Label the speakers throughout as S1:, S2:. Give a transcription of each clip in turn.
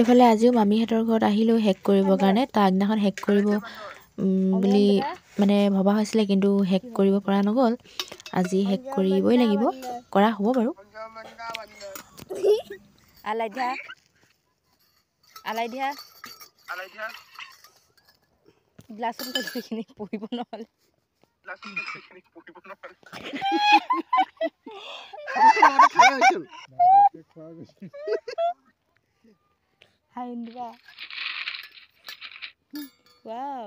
S1: এফালে আজিও মামীহঁতৰ ঘৰত আহিলোঁ হেক কৰিবৰ কাৰণে তাৰ আগদিনাখন হেক কৰিব বুলি মানে ভবা হৈছিলে কিন্তু হেক কৰিব পৰা নগ'ল আজি হেক কৰিবই লাগিব কৰা হ'ব বাৰু আলাই দিয়া গ্লাছত সেইখিনি পঢ়িব নহ'লে Hi Indra. Wow.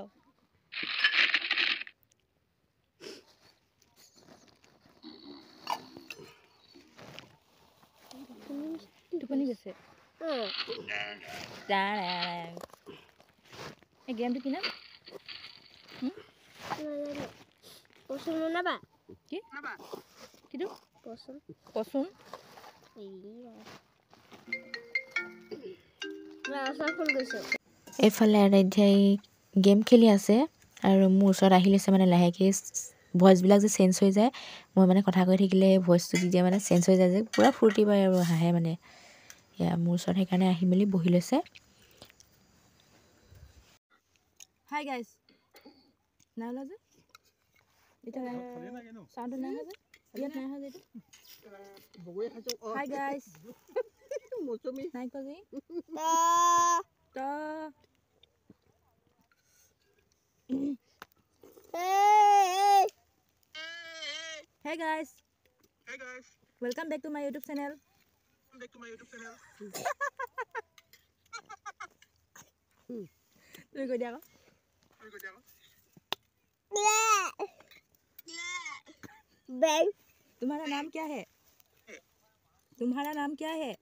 S1: Tupani gese. Darang. Hey game tu kina?
S2: Posun mana ba?
S1: Ki? Kidu?
S2: Posun.
S1: Posun.
S2: Iya. Rasa full gese.
S1: এফালে আৰাধ্যাই গেম খেলি আছে আৰু মোৰ ওচৰত আহি লৈছে মানে লাহেকৈ ভইচবিলাক যে চেঞ্জ হৈ যায় মই মানে কথা কৈ থাকিলে ভইচটো দি দিয়ে মানে চেঞ্জ হৈ যায় যে পূৰা ফূৰ্তি পায় আৰু হাঁহে মানে এয়া মোৰ ওচৰত সেইকাৰণে আহি মেলি বহি লৈছে হাই গাইজ নাই ওলা যে এতিয়া চাউণ্ডটো নাই হয় যে ইয়াত নাই হয় যে হাই গাইজ নাই কোৱা যে Hey guys. Hey guys. Welcome back to my YouTube channel. Tôi gọi điện.
S2: Ben.
S1: तुम्हारा नाम क्या है? तुम्हारा नाम क्या है?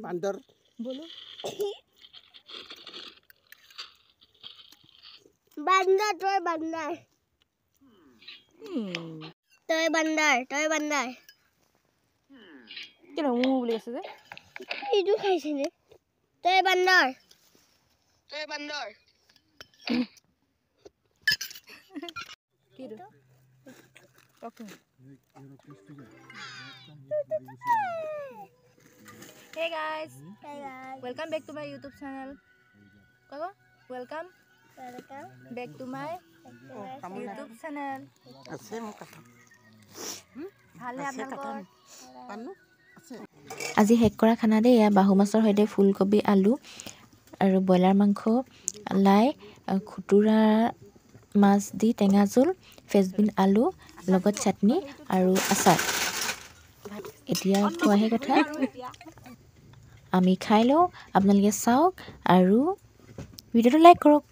S3: बंदर.
S1: बोलो.
S2: Bandar, toy bandar. Toy bandar.
S1: Kena mau beli apa?
S2: Itu kai sini. Toy bandar.
S1: Kidu. Okay. Hey guys. Welcome back to my YouTube channel. Kau? Welcome back to my YouTube channel. আজি hack কৰা খানা দেই এয়া বাহু মাছৰ সৈতে ফুলকবি আলু আৰু ব্ৰইলাৰ মাংস লাই খুতুৰা মাছ দি টেঙা জোল ফেচবিন আলু লগত চাটনি আৰু আচাৰ এতিয়া খোৱাহে কথা আমি খাই লওঁ আপোনালোকে চাওক আৰু ভিডিঅ'টো লাইক কৰক